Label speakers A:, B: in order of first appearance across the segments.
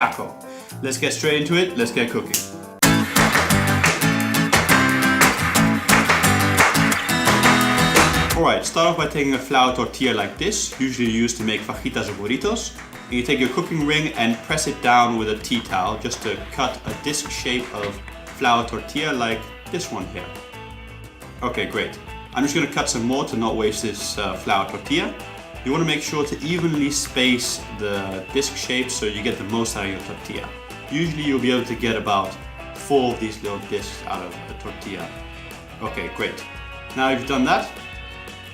A: taco. Let's get straight into it, let's get cooking. Alright, start off by taking a flour tortilla like this, usually used to make fajitas or burritos. And you take your cooking ring and press it down with a tea towel just to cut a disc shape of flour tortilla like this one here. Okay, great. I'm just going to cut some more to not waste this flour tortilla. You want to make sure to evenly space the disc shape so you get the most out of your tortilla. Usually you'll be able to get about 4 of these little discs out of the tortilla. Okay, great. Now you've done that,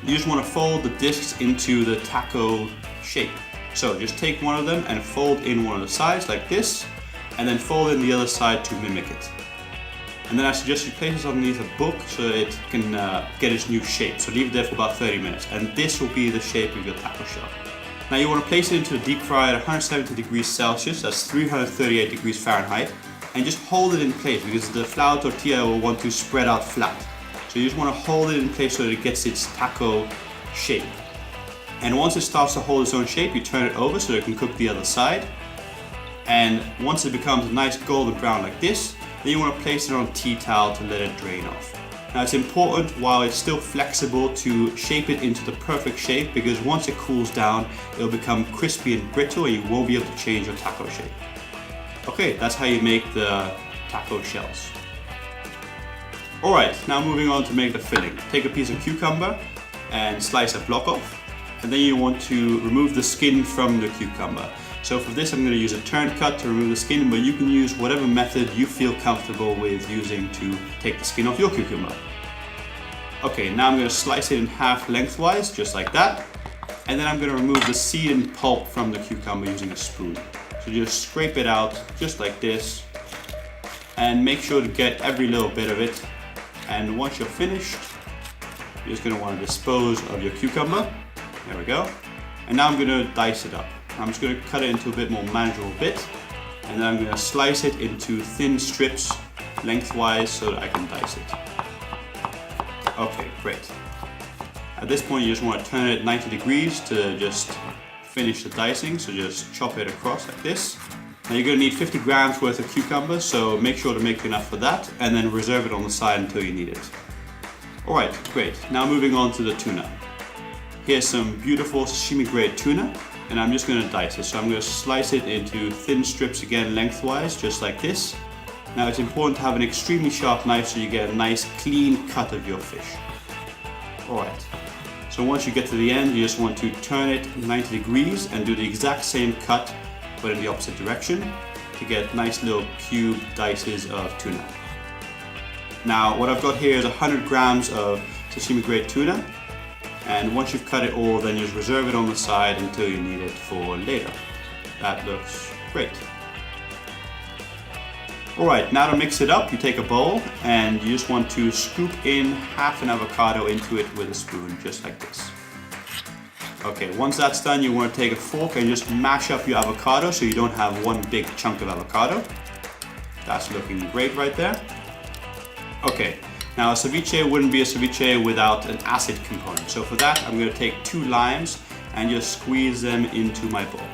A: you just want to fold the discs into the taco shape. So just take one of them and fold in one of the sides like this, and then fold in the other side to mimic it. And then I suggest you place this underneath a book so it can get its new shape. So leave it there for about 30 minutes, and this will be the shape of your taco shell. Now you want to place it into the deep fryer at 170 degrees Celsius, that's 338 degrees Fahrenheit, and just hold it in place because the flour tortilla will want to spread out flat. So you just want to hold it in place so that it gets its taco shape. And once it starts to hold its own shape, you turn it over so it can cook the other side. And once it becomes a nice golden brown like this, then you want to place it on a tea towel to let it drain off. Now it's important while it's still flexible to shape it into the perfect shape, because once it cools down, it'll become crispy and brittle and you won't be able to change your taco shape. Okay, that's how you make the taco shells. Alright, now moving on to make the filling. Take a piece of cucumber and slice a block off. And then you want to remove the skin from the cucumber. So for this I'm going to use a turn cut to remove the skin, but you can use whatever method you feel comfortable with using to take the skin off your cucumber. Okay, now I'm going to slice it in half lengthwise, just like that. And then I'm going to remove the seed and pulp from the cucumber using a spoon. So just scrape it out, just like this. And make sure to get every little bit of it. And once you're finished, you're just going to want to dispose of your cucumber. There we go. And now I'm going to dice it up. I'm just going to cut it into a bit more manageable bit. And then I'm going to slice it into thin strips lengthwise so that I can dice it. Okay, great. At this point you just want to turn it 90 degrees to just finish the dicing. So just chop it across like this. Now you're going to need 50 grams worth of cucumber, so make sure to make enough for that and then reserve it on the side until you need it. Alright, great. Now moving on to the tuna. Here's some beautiful sashimi grade tuna, and I'm just going to dice it. So I'm going to slice it into thin strips again lengthwise, just like this. Now it's important to have an extremely sharp knife so you get a nice clean cut of your fish. Alright, so once you get to the end, you just want to turn it 90 degrees and do the exact same cut but in the opposite direction to get nice little cube dices of tuna. Now what I've got here is 100 grams of sashimi grade tuna, and once you've cut it all, then just reserve it on the side until you need it for later. That looks great. Alright, now to mix it up, you take a bowl and you just want to scoop in half an avocado into it with a spoon, just like this. Okay, once that's done, you want to take a fork and just mash up your avocado so you don't have one big chunk of avocado. That's looking great right there. Okay, now a ceviche wouldn't be a ceviche without an acid component. So for that, I'm going to take 2 limes and just squeeze them into my bowl.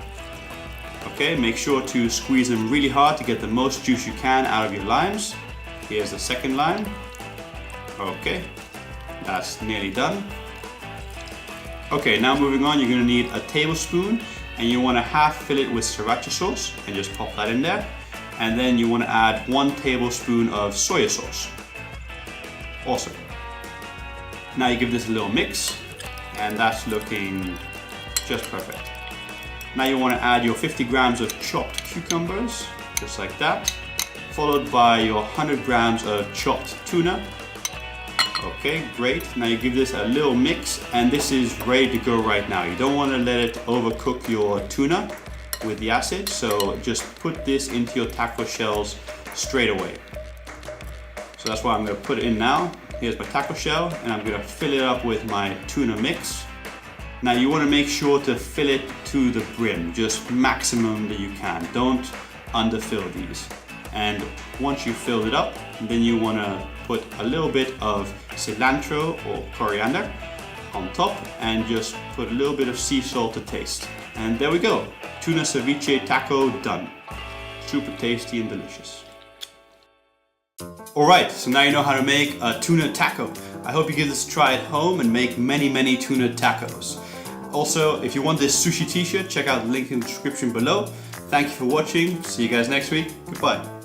A: Okay, make sure to squeeze them really hard to get the most juice you can out of your limes. Here's the second lime. Okay, that's nearly done. Okay, now moving on, you're going to need a tablespoon and you want to half fill it with sriracha sauce and just pop that in there. And then you want to add 1 tablespoon of soy sauce. Awesome. Now you give this a little mix and that's looking just perfect. Now you want to add your 50 grams of chopped cucumbers, just like that, followed by your 100 grams of chopped tuna. Okay, great. Now you give this a little mix and this is ready to go right now. You don't want to let it overcook your tuna with the acid, so just put this into your taco shells straight away. So that's why I'm going to put it in now. Here's my taco shell and I'm going to fill it up with my tuna mix. Now you want to make sure to fill it to the brim, just maximum that you can. Don't underfill these. And once you've filled it up, then you want to put a little bit of cilantro or coriander on top and just put a little bit of sea salt to taste. And there we go, tuna ceviche taco done. Super tasty and delicious. Alright, so now you know how to make a tuna taco. I hope you give this a try at home and make many tuna tacos. Also, if you want this sushi t-shirt, check out the link in the description below. Thank you for watching. See you guys next week. Goodbye.